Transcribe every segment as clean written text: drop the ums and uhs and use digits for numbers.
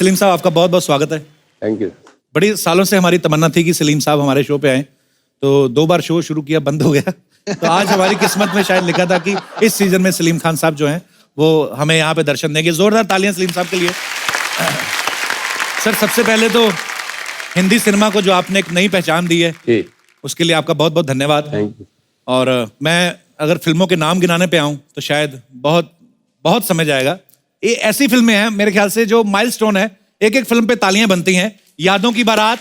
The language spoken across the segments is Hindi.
सलीम साहब आपका बहुत बहुत स्वागत है। Thank you. बड़ी सालों से हमारी तमन्ना थी कि सलीम साहब हमारे शो पे आए, तो 2 बार शो शुरू किया, बंद हो गया। तो आज हमारी किस्मत में शायद लिखा था कि इस सीजन में सलीम खान साहब जो हैं वो हमें यहाँ पे दर्शन देंगे। जोरदार तालियां सलीम साहब के लिए। सर सबसे पहले तो हिंदी सिनेमा को जो आपने एक नई पहचान दी है जी, उसके लिए आपका बहुत बहुत धन्यवाद। Thank you. और मैं अगर फिल्मों के नाम गिनाने पे आऊं तो शायद बहुत बहुत समय जाएगा। ये ऐसी फिल्में हैं मेरे ख्याल से जो माइलस्टोन है, एक एक फिल्म पे तालियां बनती हैं। यादों की बारात,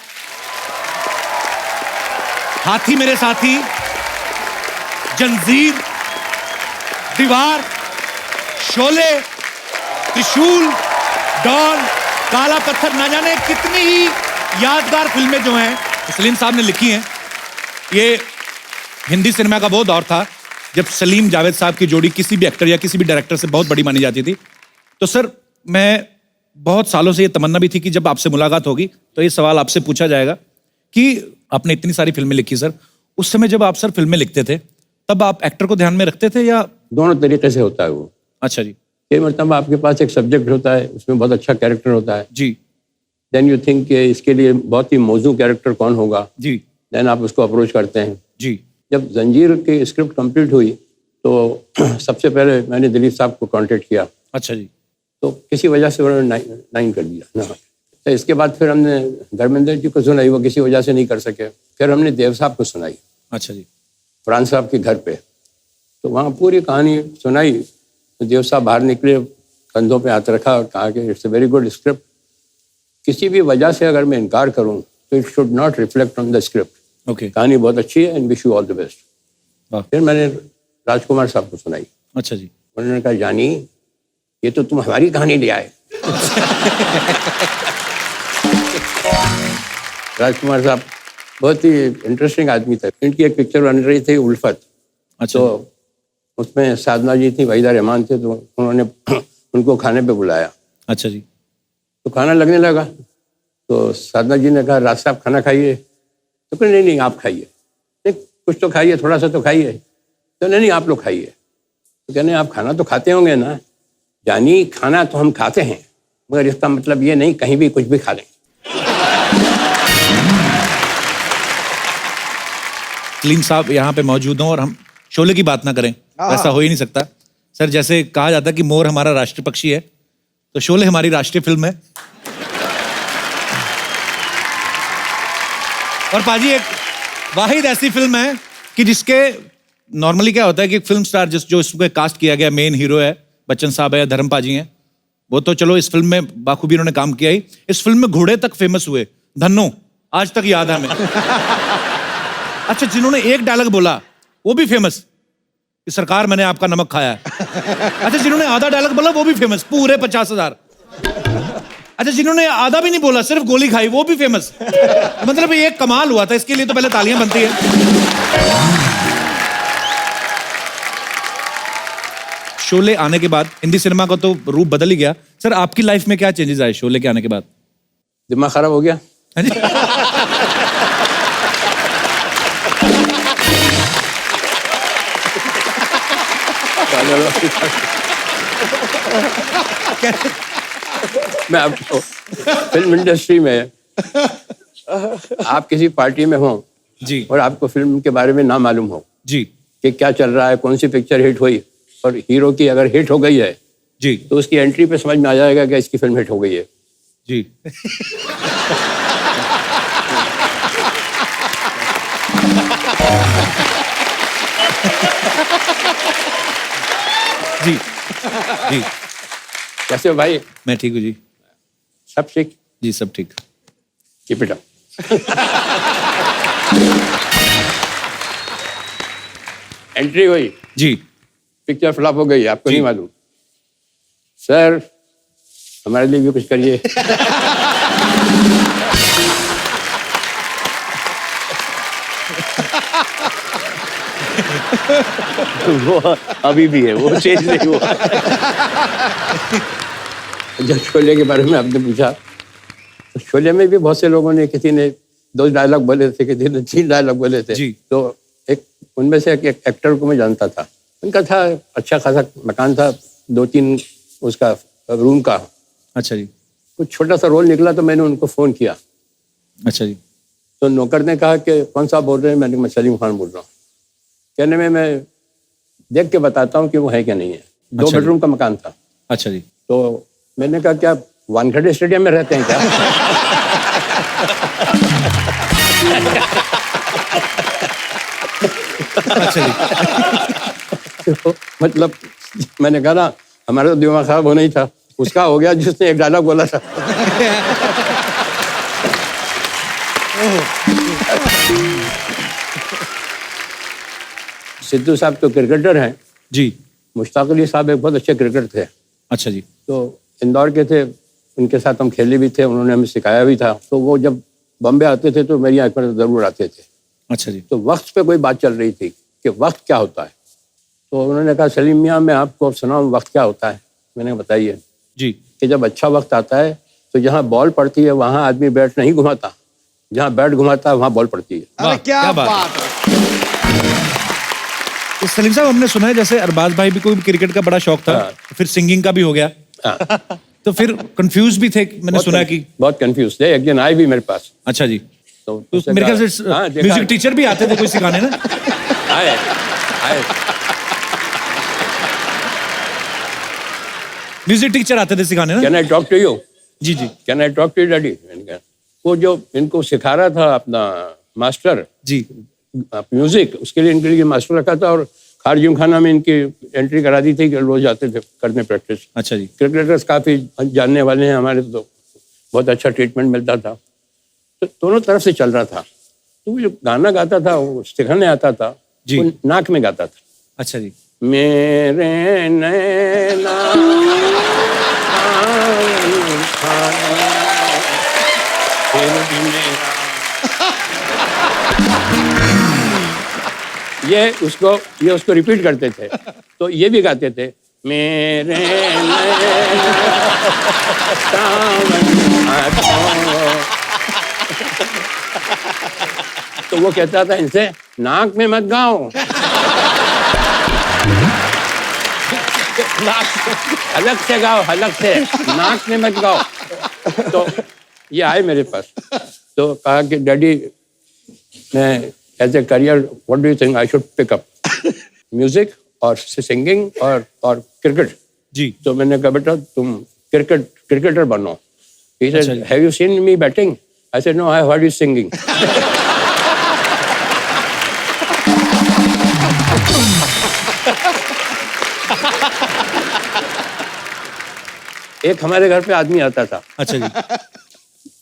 हाथी मेरे साथी, जंजीर, दीवार, शोले, त्रिशूल, डॉन, काला पत्थर, ना जाने कितनी ही यादगार फिल्में जो हैं सलीम साहब ने लिखी हैं। ये हिंदी सिनेमा का वो दौर था जब सलीम जावेद साहब की जोड़ी किसी भी एक्टर या किसी भी डायरेक्टर से बहुत बड़ी मानी जाती थी। तो सर मैं बहुत सालों से ये तमन्ना भी थी कि जब आपसे मुलाकात होगी तो ये सवाल आपसे पूछा जाएगा कि आपने इतनी सारी फिल्में लिखी सर, उस समय जब आप सर फिल्में लिखते थे तब आप एक्टर को ध्यान में रखते थे या? दोनों तरीके से होता है वो। अच्छा जी। कई मरतबा आपके पास एक सब्जेक्ट होता है, उसमें बहुत अच्छा कैरेक्टर होता है, जी देन यू थिंक कि इसके लिए बहुत ही मौजू कैरेक्टर कौन होगा, जी देन आप उसको अप्रोच करते हैं। जी। जब जंजीर की स्क्रिप्ट कंप्लीट हुई तो सबसे पहले मैंने दिलीप साहब को कांटेक्ट किया, अच्छा जी। तो किसी वजह से उन्होंने नाइन कर दिया ना। तो इसके बाद फिर हमने धर्मेंद्र जी को सुनाई, वो किसी वजह से नहीं कर सके। फिर हमने देव साहब को सुनाई, अच्छा जी। फरहान साहब के घर पे, तो वहाँ पूरी कहानी सुनाई। तो देव साहब बाहर निकले, कंधों पे हाथ रखा और कहा कि it's a very good script, किसी भी वजह से अगर मैं इनकार करूँ तो it should not reflect on the script. Okay. कहानी बहुत अच्छी है and wish you all the best. वाह। फिर मैंने राजकुमार साहब को सुनाई, अच्छा जी। उन्होंने कहा जानी ये तो तुम हमारी कहानी ले आए। राजकुमार साहब बहुत ही इंटरेस्टिंग आदमी थे। इनकी एक पिक्चर बन रही थी उल्फत, अच्छा। तो उसमें साधना जी थी, वहीदा रहमान थे, तो उन्होंने उनको खाने पे बुलाया। अच्छा जी। तो खाना लगने लगा तो साधना जी ने कहा राज साहब खाना खाइए, तो कहा नहीं नहीं आप खाइए, नहीं कुछ तो खाइए, थोड़ा सा तो खाइए। तो नहीं नहीं आप लोग खाइए। तो कहने आप खाना तो खाते होंगे ना? जानी खाना तो हम खाते हैं, मगर इसका मतलब ये नहीं कहीं भी कुछ भी खा लें। सलीम साहब यहाँ पे मौजूद हों और हम शोले की बात ना करें, ऐसा हो ही नहीं सकता। सर जैसे कहा जाता है कि मोर हमारा राष्ट्रीय पक्षी है, तो शोले हमारी राष्ट्रीय फिल्म है। और पाजी एक वाहिद ऐसी फिल्म है कि जिसके नॉर्मली क्या होता है कि फिल्म स्टार जो इसको कास्ट किया गया, मेन हीरो है बच्चन साहब है या धर्म पाजी हैं, वो तो चलो इस फिल्म में बाखूबी उन्होंने काम किया ही। इस फिल्म में घोड़े तक फेमस हुए, धन्नो आज तक याद है हमें। अच्छा, जिन्होंने एक डायलॉग बोला वो भी फेमस कि सरकार मैंने आपका नमक खाया है। अच्छा, जिन्होंने आधा डायलॉग बोला वो भी फेमस, पूरे 50,000। अच्छा, जिन्होंने आधा भी नहीं बोला सिर्फ गोली खाई वो भी फेमस। मतलब ये एक कमाल हुआ था, इसके लिए तो पहले तालियां बनती है। शोले आने के बाद हिंदी सिनेमा का तो रूप बदल ही गया। सर आपकी लाइफ में क्या चेंजेस आए शोले के आने के बाद? दिमाग खराब हो गया। मैं आपको फिल्म इंडस्ट्री में आप किसी पार्टी में हो जी और आपको फिल्म के बारे में ना मालूम हो जी कि क्या चल रहा है, कौन सी पिक्चर हिट हुई, और हीरो की अगर हिट हो गई है जी तो उसकी एंट्री पे समझ में आ जाएगा कि इसकी फिल्म हिट हो गई है। जी। जी जी। कैसे हो भाई? मैं ठीक हूँ जी। सब ठीक? जी सब ठीक। Keep it up. एंट्री हुई, जी पिक्चर फ्लॉप हो गई, आपको जी। नहीं मालूम। सर हमारे लिए भी कुछ करिए। वो अभी भी है, वो चेंज नहीं हुआ। जब शोले के बारे में आपने पूछा तो शोले में भी बहुत से लोगों ने, किसी ने 2 डायलॉग बोले थे, किसी ने 3 डायलॉग बोले थे। जी। तो एक उनमें से एक एक्टर को मैं जानता था, उनका था अच्छा खासा मकान था, 2-3 उसका रूम का। अच्छा जी। कुछ छोटा सा रोल निकला तो मैंने उनको फ़ोन किया। अच्छा जी। तो नौकर ने कहा कि कौन सा बोल रहे हैं? मैंने कहा मैं सलीम खान बोल रहा हूँ। कहने में मैं देख के बताता हूँ कि वो है क्या नहीं है। 2 बेडरूम का मकान था। अच्छा जी। तो मैंने कहा क्या वानखेड़े स्टेडियम में रहते हैं क्या? अच्छा जी। तो मतलब मैंने कहा ना हमारा तो दिमाग खराब होना ही था, उसका हो गया जिसने एक डायलॉग बोला था। सिद्धू साहब तो क्रिकेटर हैं। जी। मुश्ताक अली साहब एक बहुत अच्छे क्रिकेटर थे। अच्छा जी। तो इंदौर के थे, उनके साथ हम खेले भी थे, उन्होंने हमें सिखाया भी था। तो वो जब बॉम्बे आते थे तो मेरी आँख पर ज़रूर आते थे। अच्छा जी। तो वक्त पे कोई बात चल रही थी कि वक्त क्या होता है। तो उन्होंने कहा सलीम मियाँ मैं आपको सुनाऊँ वक्त क्या होता है। मैंने कहा बताइए। जी। कि जब अच्छा वक्त आता है तो जहाँ बॉल पड़ती है वहाँ आदमी बैट नहीं घुमाता, जहाँ बैट घुमाता है वहाँ बॉल पड़ती है। वाह, क्या बात है। तो सलीम साहब हमने सुना है जैसे अरबाज भाई भी कोई क्रिकेट का बड़ा शौक था, हाँ। फिर सिंगिंग का भी हो गया, हाँ, तो फिर कंफ्यूज भी थे, मैंने सुना कि। बहुत कंफ्यूज थे। एक दिन आए भी मेरे पास। अच्छा जी। तो तो मेरे ख्याल से म्यूजिक टीचर भी आते थे कोई सिखाने ना। आए आए म्यूजिक टीचर आते थे सिखाने ना। Can I talk to you? जी जी। Can I talk to you daddy? वो जो इनको सिखा रहा था अपना मास्टर जी। म्यूजिक, उसके लिए इनके लिए मास्टर रखा था और खारजिम खाना में इनकी एंट्री करा दी थी कि रोज जाते थे करने प्रैक्टिस। अच्छा जी। क्रिकेटर्स काफी जानने वाले हैं हमारे, तो बहुत अच्छा ट्रीटमेंट मिलता था। तो दोनों तरफ से चल रहा था। तो वो जो गाना गाता था वो सिखाने आता था जी। वो नाक में गाता था। अच्छा जी। मेरे नैना फिर भी मेरा। ये उसको रिपीट करते थे। तो ये भी गाते थे मेरे नैना सावन आँखों। तो वो कहता था इनसे नाक में मत गाओ, अलग से गाओ, अलग से, नाक में मत गाओ। तो ये आए मेरे पास तो कहा कि डैडी मैं as a career what do you think I should pick up? Music और सिंगिंग और क्रिकेट। जी। तो मैंने कहा बेटा तुम क्रिकेटर बनो। He said, अच्छा। have you seen me batting? I said, no, I have heard you singing. एक हमारे घर पे आदमी आता था। अच्छा जी।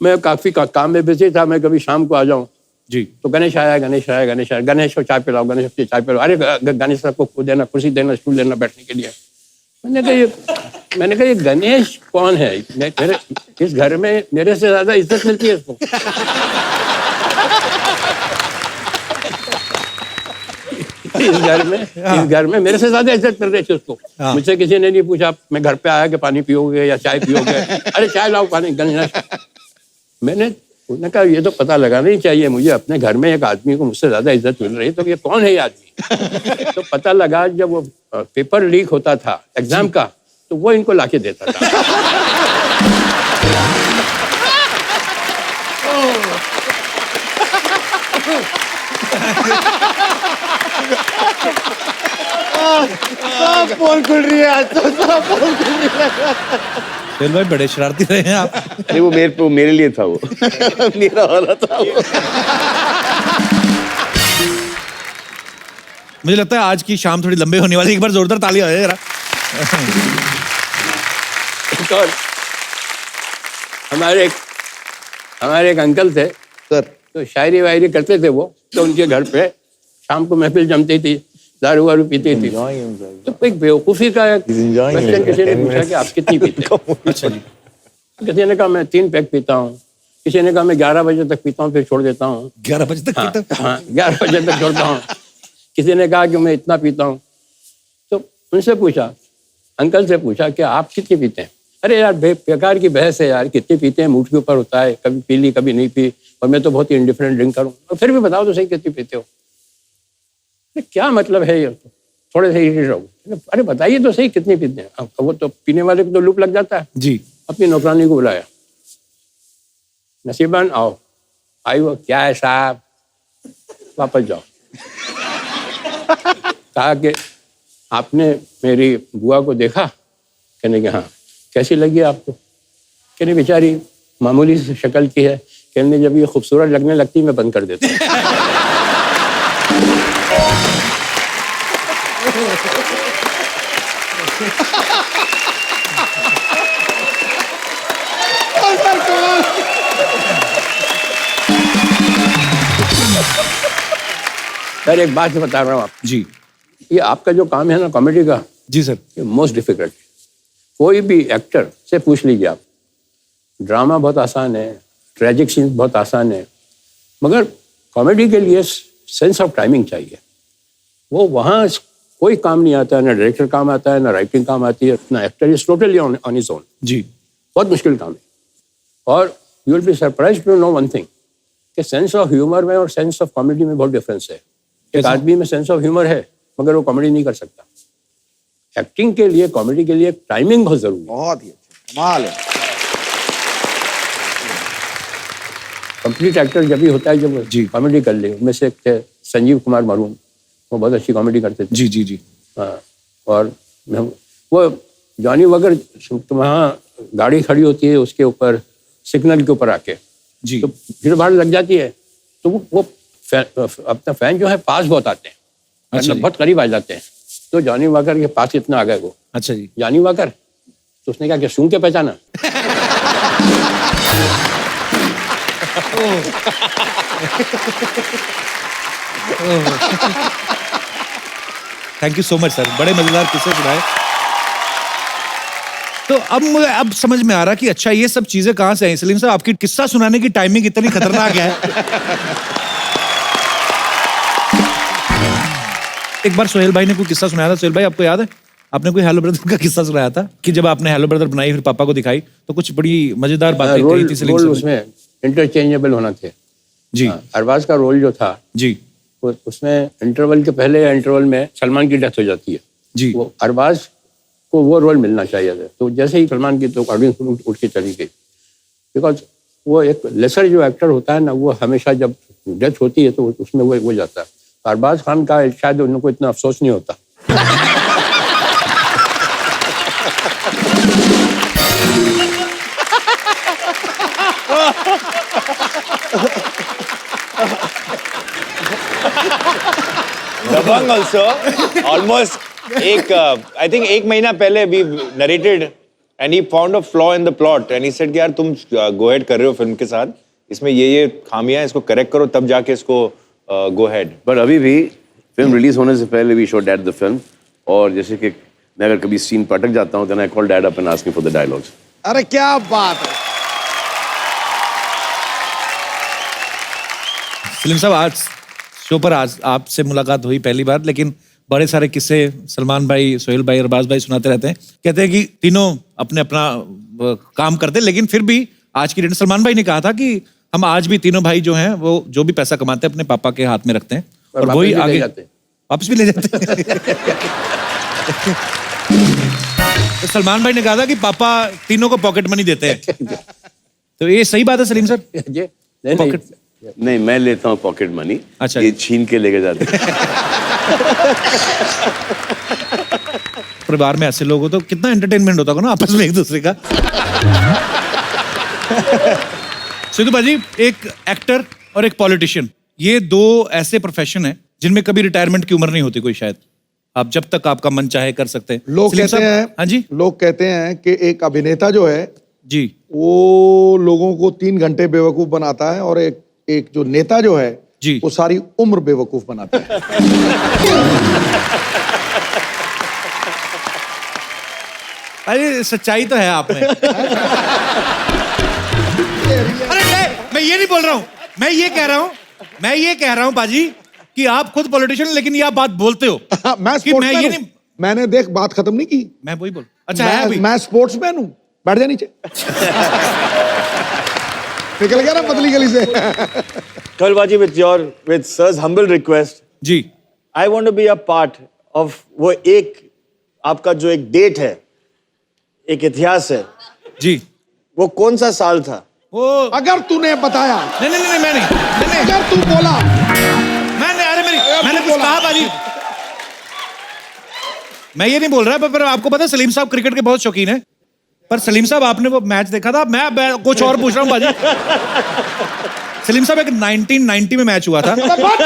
मैं काफी काम में बिजी था, मैं कभी शाम को आ जाऊं जी। तो गणेश आया, गणेश आया, गणेश आया, गणेश को चाय पिलाओ, गणेश को चाय पिलाओ। अरे गणेश साहब को देना, कुर्सी देना, स्टूल देना बैठने के लिए। मैंने कहा ये गणेश कौन है? मेरे इस घर में मेरे से ज्यादा इज्जत मिलती है इसको। इस घर में मेरे से ज्यादा इज्जत मिल रही थी उसको। मुझसे किसी ने नहीं पूछा मैं घर पे आया कि पानी पियोगे या चाय पियोगे। अरे चाय लाओ, पानी। गणेश उन्होंने कहा ये तो पता लगाना ही चाहिए मुझे, अपने घर में एक आदमी को मुझसे ज्यादा इज्जत मिल रही है तो ये कौन है ये आदमी? तो पता लगा जब वो पेपर लीक होता था एग्जाम का तो वो इनको लाके देता था। पोल खुल रही है आज तो, सब पोल खुल रही है। फिर भाई बड़े शरारती रहे हैं आप। नहीं वो मेरे लिए था वो। मेरा वाला था वो। मुझे लगता है आज की शाम थोड़ी लंबी होने वाली है। एक बार जोरदार ताली हो जाए जरा। और हमारे एक अंकल थे सर, तो शायरी वायरी करते थे वो। तो उनके घर पे शाम को महफिल जमती थी, दारू वारू पीती थी। तो एक बेवकूफ़ी का क्वेश्चन किसी ने पूछा कि आप कितनी पीते हैं? अच्छा जी। किसी ने कहा मैं 3 पैक पीता हूँ, किसी ने कहा मैं 11 बजे तक पीता हूँ फिर छोड़ देता हूँ। 11 बजे तक पीते हैं? हाँ, 11 बजे तक छोड़ता हूँ। किसी ने कहा कि मैं इतना पीता हूँ। तो उनसे पूछा, अंकल से पूछा कि आप कितनी पीते हैं? अरे यार बेकार की बहस है यार, कितनी पीते हैं मूड के ऊपर होता है, कभी पी ली कभी नहीं पी, और मैं तो बहुत ही इंडिफरेंट ड्रिंकर हूँ। तो फिर भी बताओ तो सही कितनी पीते हो? क्या मतलब है ये? थोड़े से इरिटेट हो। अरे बताइए तो सही कितनी पीते हैं? वो तो पीने वाले को तो लूप लग जाता है। जी। अपनी नौकरानी को बुलाया, नसीबन आओ। आई वो क्या है साहब, वापस जाओ। कहा कि आपने मेरी बुआ को देखा? कहने के हाँ। कैसी लगी आपको? कहने बेचारी मामूली सी शक्ल की है। कहने जब ये खूबसूरत लगने लगती मैं बंद कर देता हूँ। सर एक बात बता रहा हूँ आप, जी ये आपका जो काम है ना कॉमेडी का, जी सर। ये मोस्ट डिफिकल्ट। कोई भी एक्टर से पूछ लीजिए आप, ड्रामा बहुत आसान है, ट्रेजिक सीन बहुत आसान है, मगर कॉमेडी के लिए सेंस ऑफ टाइमिंग चाहिए। वो वहाँ कोई काम नहीं आता है, ना डायरेक्टर काम आता है, ना राइटिंग काम आती है, ना actor is totally on his own. जी बहुत मुश्किल काम है। और you will be surprised to know one thing कि सेंस ऑफ ह्यूमर में और सेंस ऑफ कॉमेडी में बहुत डिफरेंस है। एक आदमी में सेंस ऑफ ह्यूमर है मगर वो कॉमेडी नहीं कर सकता। एक्टिंग के लिए, कॉमेडी के लिए टाइमिंग बहुत जरूरी है। बहुत ही अच्छा, कमाल है। कंप्लीट एक्टर जब भी होता है जब जी। कॉमेडी कर ले। उनमें से एक थे संजीव कुमार मरून, वो बहुत अच्छी कॉमेडी करते थे। जी जी जी। हाँ, और वो जॉनी वगर वहाँ गाड़ी खड़ी होती है उसके ऊपर सिग्नल के ऊपर आके, जी तो भीड़ भाड़ लग जाती है, तो वो अपना फैन जो है पास बहुत आते हैं, अच्छा मतलब जी। बहुत करीब आ जाते हैं। तो जॉनी वॉकर के पास इतना आ गए वो, अच्छा जी। जॉनी वॉकर, तो उसने कहा कि सूंघ के पहचाना। Thank you so much sir, बड़े मजेदार किस्से सुनाए। तो अब मुझे अब समझ में आ रहा कि अच्छा ये सब चीजें कहाँ से आई। सलीम साहब आपकी किस्सा सुनाने की टाइमिंग इतनी खतरनाक है। एक बार सोहेल भाई ने कोई किस्सा सुनाया था। सोहेल भाई आपको याद है, आपने कोई हेलो ब्रदर का किस्सा सुनाया था कि जब आपने हेलो ब्रदर बनाई फिर पापा को दिखाई तो कुछ बड़ी मजेदार बातें कही थी सलीम रोल साहब ने। उसमें इंटरचेंजेबल होना थे। जी हाँ, अरबाज का रोल जो था जी उसमें इंटरवल के पहले या इंटरवल में सलमान की डेथ हो जाती है। जी वो अरबाज को वो रोल मिलना चाहिए था, तो जैसे ही सलमान की तो ऑडियंस उठ के चली गई। बिकॉज वो एक लेसर जो एक्टर होता है ना, वो हमेशा जब डेथ होती है तो उसमें वो जाता है। अरबाज खान का शायद उनको इतना अफसोस नहीं होता। दबंग also almost I think एक महीना पहले we narrated and he found a flaw in the plot and he said कि यार तुम go ahead कर रहे हो फिल्म के साथ, इसमें ये खामियां, इसको करेक्ट करो तब जाके इसको go ahead। बट अभी भी फिल्म रिलीज होने से पहले we show dad the film, और जैसे कि मैं अगर कभी सीन पर अटक जाता हूँ then I call dad up and ask him for the dialogues. अरे क्या बात है। सलीम साहब आज शो पर आज आपसे मुलाकात हुई पहली बार, लेकिन बड़े सारे किस्से सलमान भाई, सोहेल भाई, अरबाज भाई सुनाते रहते हैं। कहते हैं कि तीनों अपने अपना काम करते हैं, लेकिन फिर भी आज की डेट में सलमान भाई ने कहा था कि हम आज भी तीनों भाई जो हैं वो जो भी पैसा कमाते हैं अपने पापा के हाथ में रखते हैं और वापस वही भी ले आगे जाते हैं। वापस भी ले जाते हैं। तो सलमान भाई ने कहा था कि पापा तीनों को पॉकेट मनी देते हैं। तो ये सही बात है सलीम सर? ये नहीं पॉकेट नहीं, मैं लेता हूँ पॉकेट मनी, अच्छा। ये छीन के लेके जाते हैं। परिवार में ऐसे लोग हो तो कितना एंटरटेनमेंट होता होगा ना आपस में एक दूसरे का। सिद्धू भाजी, एक एक्टर और एक पॉलिटिशियन, ये दो ऐसे प्रोफेशन हैं जिनमें कभी रिटायरमेंट की उम्र नहीं होती कोई, शायद आप जब तक आपका मन चाहे कर सकते हैं। लोग सलीम कहते साहब, हैं, हाँ जी लोग कहते हैं कि एक अभिनेता जो है जी, वो लोगों को 3 घंटे बेवकूफ बनाता है, और एक जो नेता जो है जी। वो सारी उम्र बेवकूफ बनाता है। अरे सच्चाई तो है आप में। अरे नहीं, मैं ये नहीं बोल रहा हूँ, मैं ये कह रहा हूँ बाजी कि आप खुद पॉलिटिशियन लेकिन ये आप बात बोलते हो मैं कि मैं ये स्पोर्ट्समैन नहीं। हूं। मैंने देख बात खत्म नहीं की। मैं वही बोल, अच्छा है अभी। मैं स्पोर्ट्समैन हूँ। बैठ जा नीचे। निकल गया ना पतली गली से। Tolbaji, with sir's humble request, ji I want to be a part of वो एक आपका जो एक डेट है, एक इतिहास है, जी, वो कौन सा साल था वो अगर तूने बताया, नहीं नहीं नहीं मैं नहीं अगर तू बोला, मैंने अरे मैंने कुछ कहा बाजी। मैं ये नहीं बोल रहा पर आपको पता है सलीम साहब क्रिकेट के बहुत शौकीन है, पर सलीम साहब आपने वो मैच देखा था? मैं कुछ और पूछ रहा हूँ बाजी। सलीम साहब एक 1990 में मैच हुआ था। 2 मिनट बात तो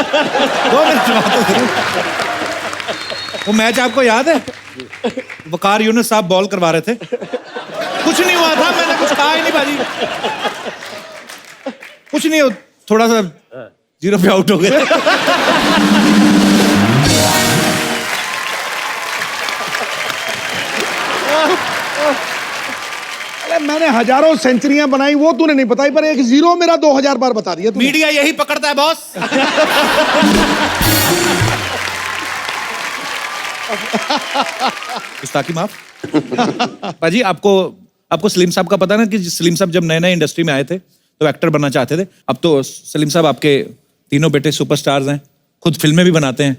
करो। वो मैच आपको याद है? वकार यूनुस साहब बॉल करवा रहे थे, कुछ नहीं हुआ था, मैंने कुछ कहा ही नहीं बाजी, कुछ नहीं, थोड़ा सा 0 पे आउट हो गए। अरे मैंने हजारों सेंचुरियां बनाई, वो तूने नहीं बताई, पर एक 0 मेरा 2000 बार बता दिया तूने। मीडिया यही पकड़ता है बॉस। गुस्ताखी माफ। बाजी आपको सलीम साहब का पता ना कि सलीम साहब जब नए नए इंडस्ट्री में आए थे तो एक्टर बनना चाहते थे। अब तो सलीम साहब आपके तीनों बेटे सुपरस्टार्स हैं, खुद फिल्में भी बनाते हैं।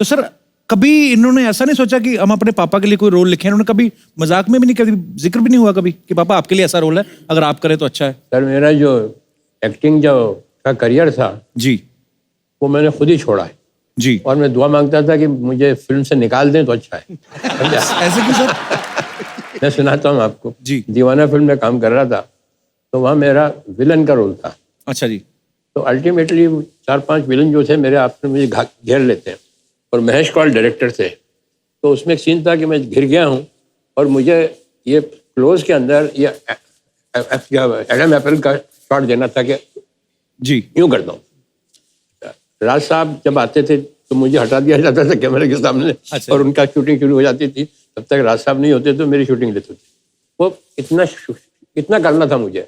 तो सर कभी इन्होंने ऐसा नहीं सोचा कि हम अपने पापा के लिए कोई रोल लिखें? इन्होंने कभी मजाक में भी नहीं, कभी जिक्र भी नहीं हुआ कभी कि पापा आपके लिए ऐसा रोल है, अगर आप करें तो अच्छा है? सर मेरा जो एक्टिंग जो का करियर था जी वो मैंने खुद ही छोड़ा है, जी। और मैं दुआ मांगता था कि मुझे फिल्म से निकाल दें तो अच्छा है। ऐसे क्यों सर? मैं सुनाता हूँ आपको। जी। दीवाना फिल्म में काम कर रहा था तो वहाँ मेरा विलन का रोल था। अच्छा जी। तो अल्टीमेटली 4-5 विलन जो थे मेरे आपस में मुझे घेर लेते हैं, और महेश कौल डायरेक्टर थे। तो उसमें एक सीन था कि मैं घिर गया हूँ और मुझे ये क्लोज के अंदर ये एडम एप्पल का शॉट देना था कि जी यूँ करता हूँ। राज साहब जब आते थे तो मुझे हटा दिया जाता था कैमरे के सामने, अच्छा। और उनका शूटिंग शुरू हो जाती थी। तब तक राज साहब नहीं होते तो मेरी शूटिंग लेते थे। वो इतना करना था मुझे।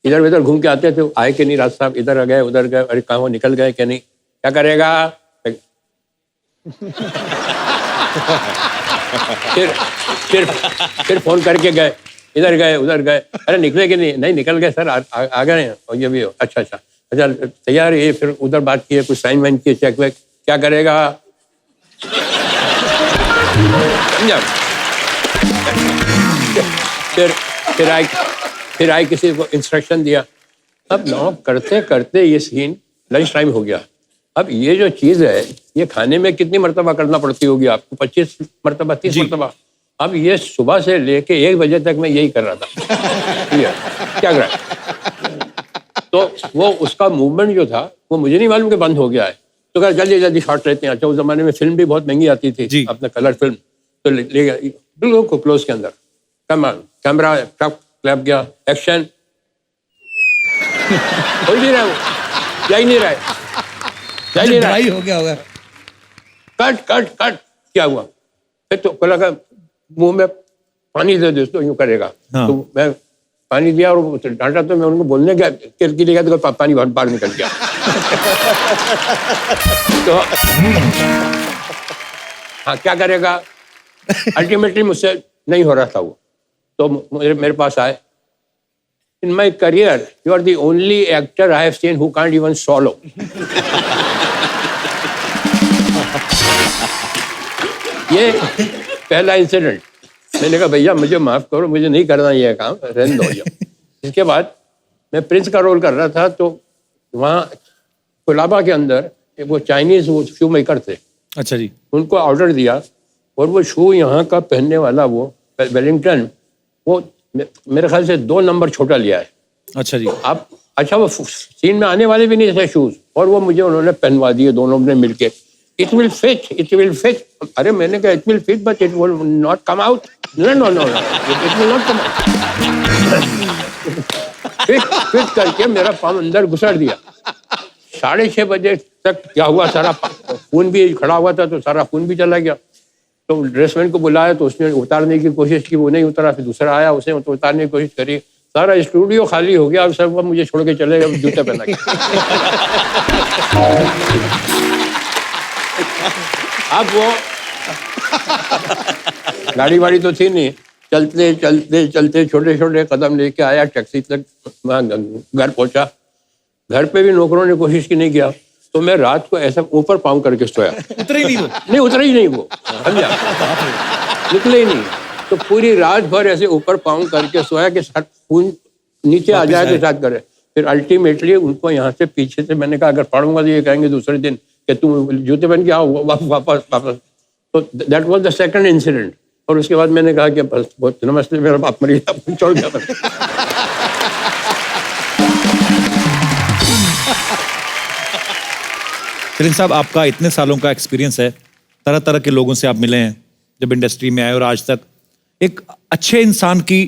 इधर उधर घूम के आते थे, आए कि नहीं राज साहब, इधर गए उधर गए, अरे कहाँ वो निकल गए क्या नहीं, क्या करेगा? फिर फोन करके गए, इधर गए उधर गए, अरे निकले कि नहीं निकल गए सर, आ गए हैं, और ये भी हो, अच्छा तैयार है। फिर उधर बात की, कुछ साइन वाइन किए, चेक वेक, क्या करेगा? फिर आई किसी को इंस्ट्रक्शन दिया। अब नौ करते करते ये सीन लंच टाइम हो गया। अब ये जो चीज है ये खाने में कितनी मरतबा करना पड़ती होगी आपको? 25 मरतबा 30 मरतबा। अब ये सुबह से लेके 1 बजे तक मैं यही कर रहा था। क्या कर रहा है? तो वो उसका मूवमेंट जो था वो मुझे नहीं मालूम कि बंद हो गया है। तो कहा जल्दी जल्दी शॉट लेते हैं। अच्छा उस जमाने में फिल्म भी बहुत महंगी आती थी, अपना कलर फिल्म। तो ले गया बिल्कुल को क्लोज के अंदर, कैमरा क्लैप गया, एक्शन। हो ही नहीं रहा, वो जा ही नहीं रहा है, जा ही नहीं रहा है। हो गया होगा। कट कट कट, क्या हुआ? फिर तो को लगा मुंह में पानी दे दो, यूं करेगा। हाँ। तो मैं पानी दिया और डांटा, तो मैं उनको बोलने गया के लिए तो पानी बाहर निकल गया। तो हाँ क्या करेगा? अल्टीमेटली मुझसे नहीं हो रहा था वो। तो मेरे पास आए, in my career you are the only actor I have seen who can't even swallow। ये पहला इंसिडेंट। मैंने कहा भैया मुझे माफ करो, मुझे नहीं करना ये काम, रहने दो। इसके बाद मैं प्रिंस का रोल कर रहा था, तो वहाँ कोलाबा के अंदर वो चाइनीज वो शू मेकर थे। अच्छा जी। उनको ऑर्डर दिया, और वो शू यहाँ का पहनने वाला वो वेलिंगटन, वो मेरे ख्याल से 2 नंबर छोटा लिया है। अच्छा जी। आप अच्छा वो सीन में आने वाले भी नहीं थे शूज, और वो मुझे उन्होंने पहनवा दिए दोनों ने मिलके। It will fit. अरे मैंने कहा it will fit but it will not come out. No no no, it will not come out. Fit करके मेरा पाँव अंदर घुसड़ दिया। 6:30 बजे तक क्या हुआ, सारा खून भी खड़ा हुआ था, तो सारा खून भी चला गया। तो ड्रेसमैन को बुलाया, तो उसने उतारने की कोशिश की, वो नहीं उतरा। फिर दूसरा आया, उसने उतारने की कोशिश करी, सारा स्टूडियो खाली हो गया। और सब मुझे छोड़ के चले गए जूते पहना के। अब वो गाड़ी वाड़ी तो थी नहीं, चलते चलते चलते छोटे छोटे कदम लेके आया, टैक्सी तक घर पहुंचा। घर पे भी नौकरों ने कोशिश की, नहीं किया। तो मैं रात को ऐसा ऊपर पाँव करके सोया। उतरे ही नहीं वो? नहीं उतरा ही नहीं वो, समझा, निकले ही नहीं। तो पूरी रात भर ऐसे ऊपर पाँव करके सोया कि खून नीचे आ वापस जाए आए। तो साथ करे। फिर अल्टीमेटली उनको यहाँ से पीछे से मैंने कहा अगर पढ़ूंगा तो ये कहेंगे दूसरे दिन कि तुम जूते पहन के आओ वापस वापस। तो that was the second incident. और उसके बाद मैंने कहा कि बस बहुत नमस्ते मेरा बाप मर गया, छोड़ गया बस। सलीम साहब, आपका इतने सालों का एक्सपीरियंस है, तरह तरह के लोगों से आप मिले हैं जब इंडस्ट्री में आए और आज तक। एक अच्छे इंसान की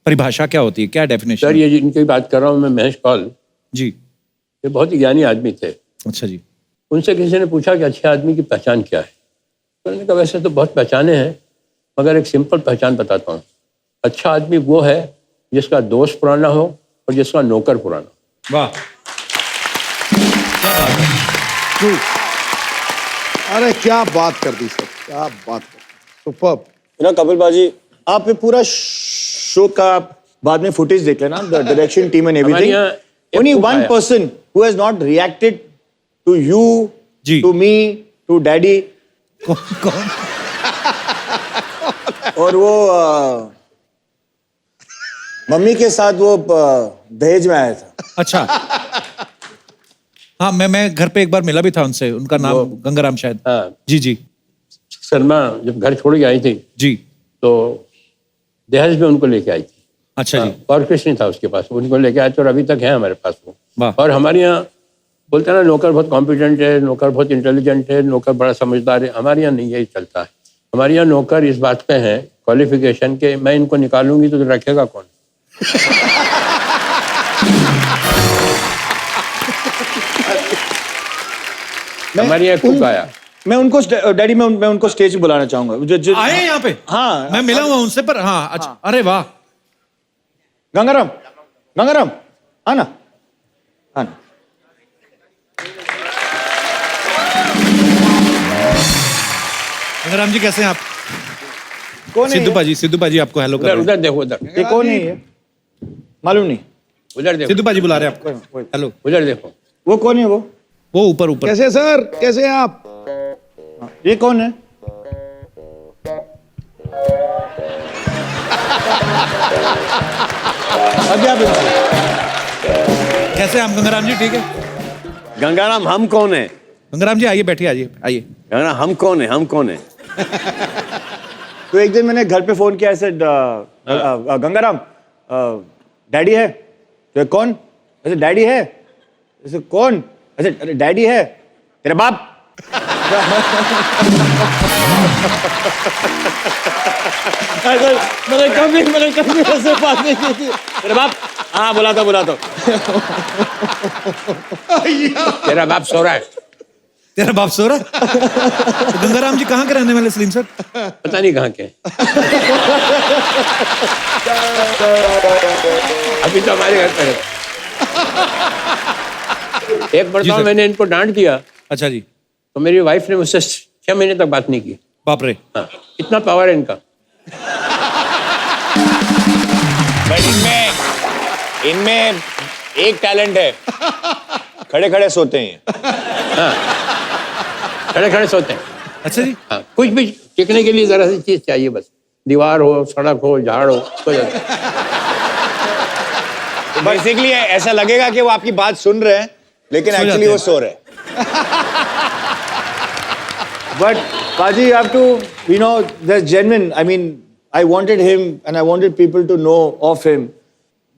परिभाषा क्या होती है, क्या सर डेफिनेशन? ये जिनकी बात कर रहा हूँ मैं, महेश कौल, जी। ये बहुत ही ज्ञानी आदमी थे। अच्छा जी। उनसे किसी ने पूछा कि अच्छे आदमी की पहचान क्या है। तो उन्होंने कहा वैसे तो बहुत पहचाने हैं, मगर एक सिंपल पहचान बताता हूँ। अच्छा आदमी वो है जिसका दोस्त पुराना हो और जिसका नौकर पुराना हो। वाह, अरे क्या बात कर दी सर, क्या बात कर दी, सुपर्ब। ना कपिल बाजी, आप ये पूरा शो का बाद में फुटेज देख लेना, द डायरेक्शन टीम एंड हमारे एवरीथिंग। यहाँ ओनली एक वन आया। Person who has not reacted to you, जी। टू मी, टू डैडी, कौन? और वो मम्मी के साथ वो दहेज में आया था। अच्छा। हाँ, मैं घर पे एक बार मिला भी था उनसे, उनका नाम गंगाराम शायद। हाँ, जी जी शर्मा जब घर छोड़ के आई थी जी। तो दहेज में उनको लेके आई थी। अच्छा जी। और कुछ नहीं था उसके पास, उनको लेके आए थे और अभी तक है हमारे पास वो। वाह। और हमारे यहाँ बोलते हैं ना नौकर बहुत कॉम्पिटेंट है, नौकर बहुत इंटेलिजेंट है, नौकर बड़ा समझदार है। हमारे यहाँ नहीं यही चलता है। हमारे यहाँ नौकर इस बात पे है क्वालिफिकेशन के, मैं इनको निकालूंगी तो रखेगा कौन। हमारे यहाँ कुक आया। मैं उनको डैडी मैं उनको स्टेज पे बुलाना चाहूंगा। आए हैं यहाँ पे? हाँ। मैं मिला हुआ उनसे, पर हाँ अच्छा। अरे वाह। गंगाराम, गंगाराम, आना, आना। गंगाराम जी कैसे हैं आप? कौन है ये? सिद्धू पाजी आपको हेलो कर उधर रहे हैं। उधर देखो, उधर ये कौन है ये? मालूम नहीं। उधर देखो, सिद्धू पाजी बुला रहे हैं आपको। हेलो। उधर देखो। वो कौन है वो? वो ऊपर ऊपर। कैसे सर, कैसे हैं आप? ये कौन है? अभी आप कैसे हैं आप गंगाराम जी? ठीक है। गंगाराम हम कौन है? गंगाराम जी आइए, बैठिए, आइए आइए। गंगाराम हम कौन है? हम कौन है? तो एक दिन मैंने घर पे फोन किया, ऐसे गंगाराम डैडी है? तो कौन? ऐसे डैडी है? ऐसे कौन? ऐसे अरे डैडी है तेरा बाप। मैंने कभी ऐसे बात नहीं की थी। तेरा बाप? हाँ बुला तो। तेरा बाप सो रहा है। तेरा बाप सो रहा है? तो गंगाराम जी कहाँ के रहने वाले सलीम सर? पता नहीं कहाँ के। अभी तो हमारे घर पे है। एक जी मरतबा सर। मैंने इनको डांट दिया अच्छा जी। तो मेरी वाइफ ने मुझसे 6 महीने तक बात नहीं की। बाप रे। हाँ, इतना पावर है इनका। बट इनमें एक टैलेंट है, खड़े खड़े सोते हैं ये। खड़े खड़े सोते हैं। अच्छा जी। हाँ, कुछ भी टिकने के लिए जरा सी चीज चाहिए, बस दीवार हो, सड़क हो, झाड़ हो, हो जाता है। बेसिकली ऐसा लगेगा कि वो आपकी बात सुन रहे हैं, लेकिन सो एक्चुअली जाते वो हैं। सो रहे हैं। But Paji, you have to, there's genuine. I mean, I wanted him and I wanted people to know of him.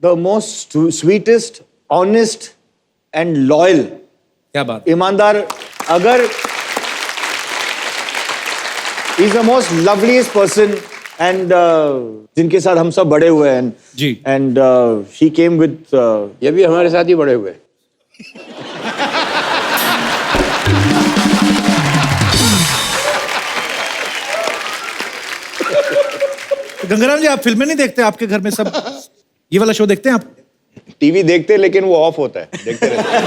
The most sweetest, honest and loyal. क्या बात। ईमानदार, अगर he's the most loveliest person and जिनके साथ हम सब बड़े हुए हैं. जी। And he came with. ये भी हमारे साथ ही बड़े हुए। गंगाराम जी आप फिल्में नहीं देखते? आपके घर में सब ये वाला शो देखते हैं आप? टीवी देखते हैं, लेकिन वो ऑफ होता है, देखते रहते हैं।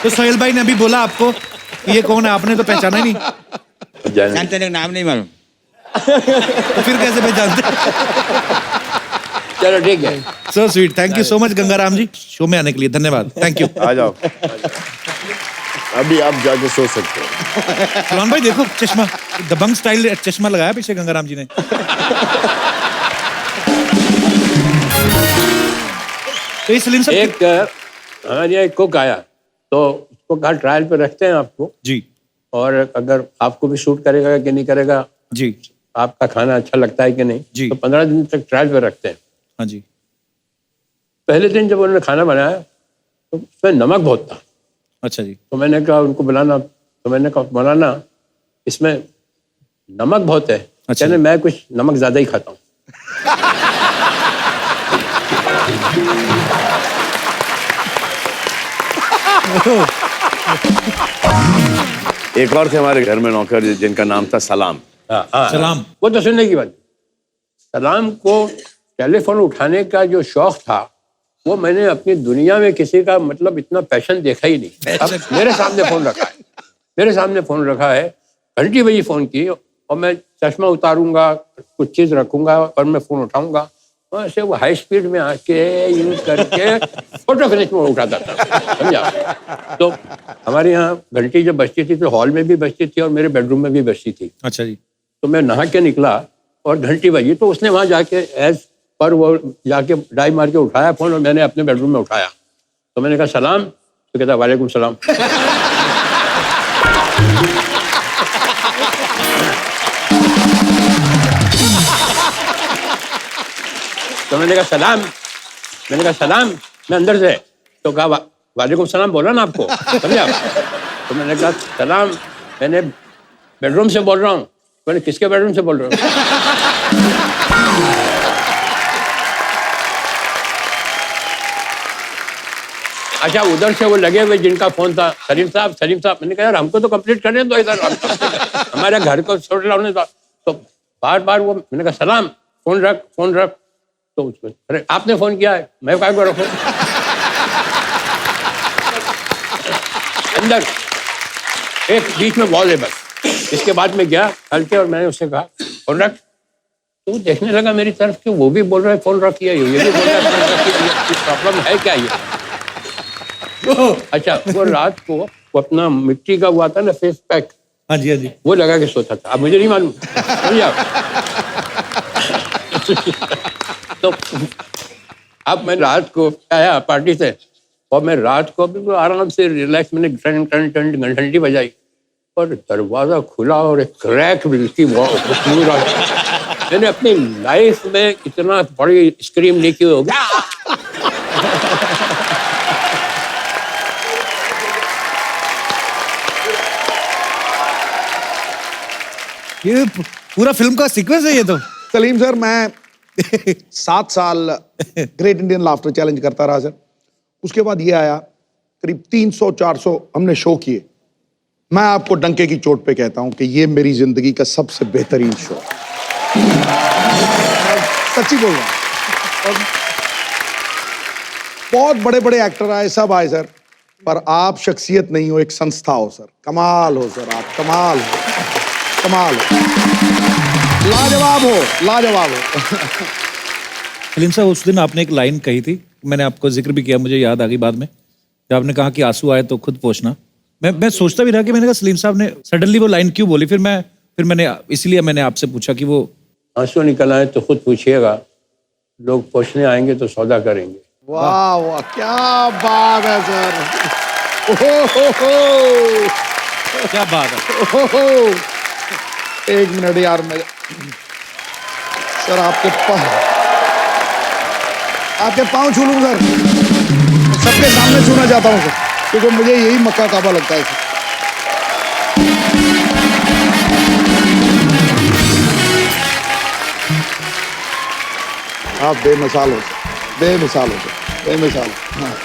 तो सोहेल भाई ने अभी बोला आपको कि ये कौन है, आपने तो पहचाना ही नहीं। जानते नहीं, नाम नहीं मालूम। तो फिर कैसे पहचानते? चलो ठीक है। So sweet. Thank you so much Gangaram ji, show में आने के लिए धन्यवाद। Thank you. आ जाओ, अभी आप जाके सो सकते हो। सलमान भाई देखो चश्मा, दबंग स्टाइल चश्मा लगाया पीछे गंगाराम जी ने। तो ये सलीम साहब एक हमारे यहाँ एक कुक आया, तो उसको कहा ट्रायल पे रखते हैं आपको, जी और अगर आपको भी शूट करेगा कि नहीं करेगा, जी आपका खाना अच्छा लगता है कि नहीं, जी। तो 15 दिन तक ट्रायल पे रखते हैं। हाँ जी पहले दिन जब उन्होंने खाना बनाया तो उसमें नमक बहुत था। अच्छा जी तो मैंने कहा उनको बुलाना, तो मैंने कहा मौलाना इसमें नमक बहुत है। अच्छा। कहने मैं कुछ नमक ज्यादा ही खाता हूँ। एक और थे हमारे घर में नौकर जिनका नाम था सलाम। हाँ, सलाम। वो तो सुनने की बात। सलाम को टेलीफोन उठाने का जो शौक था वो मैंने अपनी दुनिया में किसी का मतलब इतना पैशन देखा ही नहीं। अब मेरे सामने फोन रखा है, मेरे सामने फोन रखा है, घंटी बजी फोन की, और मैं चश्मा उतारूंगा, कुछ चीज रखूंगा और मैं फोन उठाऊंगा, वैसे वो हाई स्पीड में आके यूज करके फोटो फिनिश में उठाता था, समझा। तो हमारे यहाँ घंटी जब बजती थी तो हॉल में भी बजती थी और मेरे बेडरूम में भी बजती थी। अच्छा जी तो मैं नहा के निकला और घंटी बजी, तो उसने वहां जाके एज पर वो जाके डाई मार के उठाया फोन, और मैंने अपने बेडरूम में उठाया। तो मैंने कहा सलाम, तो कहता वालेकुम सलाम। तो मैंने कहा सलाम, मैंने कहा सलाम, मैं अंदर से, तो कहा वालेकुम सलाम बोला ना आपको, समझा। तो मैंने कहा सलाम, मैंने बेडरूम से बोल रहा हूँ। मैंने किसके बेडरूम से बोल रहा हूँ? अच्छा, उधर से वो लगे हुए जिनका फोन था, सलीम साहब, सलीम साहब। मैंने कहा यार हमको तो कंप्लीट करने दो इधर, हमारे घर को छोड़ लाने दो। तो बार बार वो, मैंने कहा सलाम, फोन रख, फोन रख। तो उसमें अरे आपने फोन किया है, मैं काय को रखूं? अंदर एक बीच में वॉल है बस। इसके बाद में गया हल्के, और मैंने उससे कहा फोन रख। तो वो देखने लगा मेरी तरफ कि वो भी बोल रहा है फोन रखिए, ये भी बोल रहा है फोन रखिए, प्रॉब्लम है क्या ये? अच्छा, वो रात को वो अपना मिट्टी का हुआ था ना फेस पैक, हाँ जी हाँ जी वो लगा के सोता था। अब मुझे नहीं मालूम, समझा। तो अब मैं रात को आया पार्टी से, और मैं रात को बिल्कुल आराम से रिलैक्स, मैंने टन टन टन घंटी बजाई और दरवाजा खुला और एक क्रैक बिल्कुल मैंने अपनी लाइफ में इतना बड़ी स्क्रीम नहीं की होगी। ये पूरा फिल्म का सीक्वेंस है ये तो। सलीम सर, मैं 7 साल ग्रेट इंडियन लाफ्टर चैलेंज करता रहा सर। उसके बाद ये आया, करीब 300-400 हमने शो किए। मैं आपको डंके की चोट पे कहता हूं कि ये मेरी जिंदगी का सबसे बेहतरीन शो, सच्ची बोल रहा हूं। और बहुत बड़े बड़े एक्टर आए, सब आए सर, पर आप शख्सियत नहीं हो, एक संस्था हो सर। कमाल हो सर, आप कमाल हो, कमाल हो, लाजवाब हो, लाजवाब हो। सलीम साहब, उस दिन आपने एक लाइन कही थी, मैंने आपको जिक्र भी किया, मुझे याद आ गई बाद में, जब आपने कहा कि आंसू आए तो खुद पोंछना। मैं सोचता भी रहा कि मैंने कहा सलीम साहब ने सडनली वो लाइन क्यों बोली। फिर मैंने इसलिए मैंने आपसे पूछा कि वो आंसू निकल आए तो खुद पूछिएगा, लोग पूछने आएंगे तो सौदा करेंगे। वाह वाह, क्या बात है सर। ओहो, क्या बात है। ओहो, एक मिनट यार, मैं सर आपके पाँव छू लूं सर, सबके सामने छूना चाहता हूं सर, क्योंकि मुझे यही मक्का काबा लगता है सर। आप बेमिसाल हो सर, बेमिसाल हो सर, बेमिसाल हो। हाँ।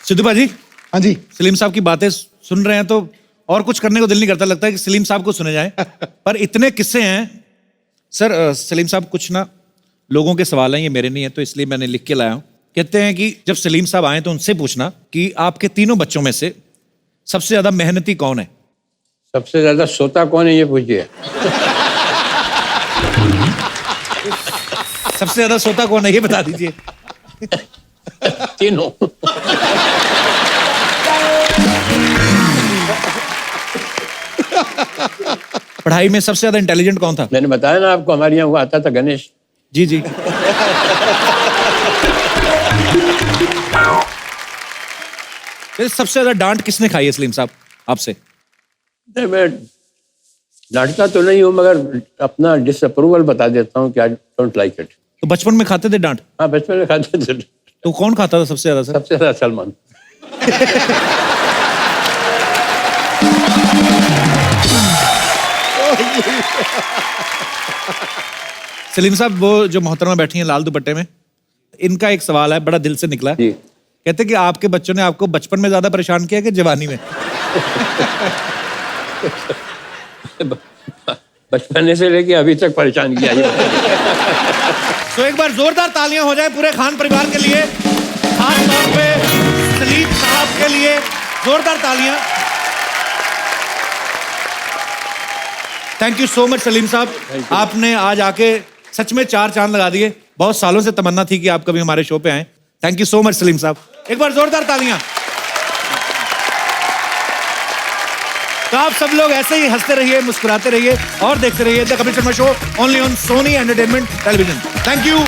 सिद्धू भाजी, हाँ जी, सलीम साहब की बातें सुन रहे हैं तो और कुछ करने को दिल नहीं करता, लगता है कि सलीम साहब को सुने जाए। पर इतने किस्से हैं सर। सलीम साहब, कुछ ना लोगों के सवाल हैं, ये मेरे नहीं है, तो इसलिए मैंने लिख के लाया हूं। कहते हैं कि जब सलीम साहब आए तो उनसे पूछना कि आपके तीनों बच्चों में से सबसे ज्यादा मेहनती कौन है? सबसे ज्यादा सोता कौन है ये पूछिए। सबसे ज्यादा सोता कौन है ये बता दीजिए। तीनों। पढ़ाई में सबसे ज्यादा इंटेलिजेंट कौन था? मैंने बताया ना आपको, हमारे यहाँ वो आता था गणेश। जी जी। सबसे ज्यादा डांट किसने खाई है सलीम साहब आपसे? नहीं, मैं डांटता तो नहीं हूँ, मगर अपना डिसअप्रूवल बता देता हूँ कि आई डोंट लाइक इट। तो बचपन में खाते थे डांट? हाँ, बचपन में खाते थे। तो कौन खाता था सबसे ज्यादा सर? सबसे ज्यादा सलमान। सलीम साहब, वो जो मोहतरमा बैठी हैं लाल दुपट्टे में, इनका एक सवाल है, बड़ा दिल से निकला है। जी। कहते कि आपके बच्चों ने आपको बचपन में ज्यादा परेशान किया कि जवानी में? बचपन से लेके अभी तक परेशान किया है। तो एक बार जोरदार तालियां हो जाए पूरे खान परिवार के लिए, खास तौर पे सलीम साहब के लिए जोरदार तालियां। Thank you so much Salim साहब, आपने आज आके सच में 4 चांद लगा दिए। बहुत सालों से तमन्ना थी कि आप कभी हमारे शो पे आए। Thank you so much Salim साहब, एक बार जोरदार तालियां। तो आप सब लोग ऐसे ही हंसते रहिए, मुस्कुराते रहिए और देखते रहिए the Kapil Sharma show, only on Sony entertainment television. Thank you.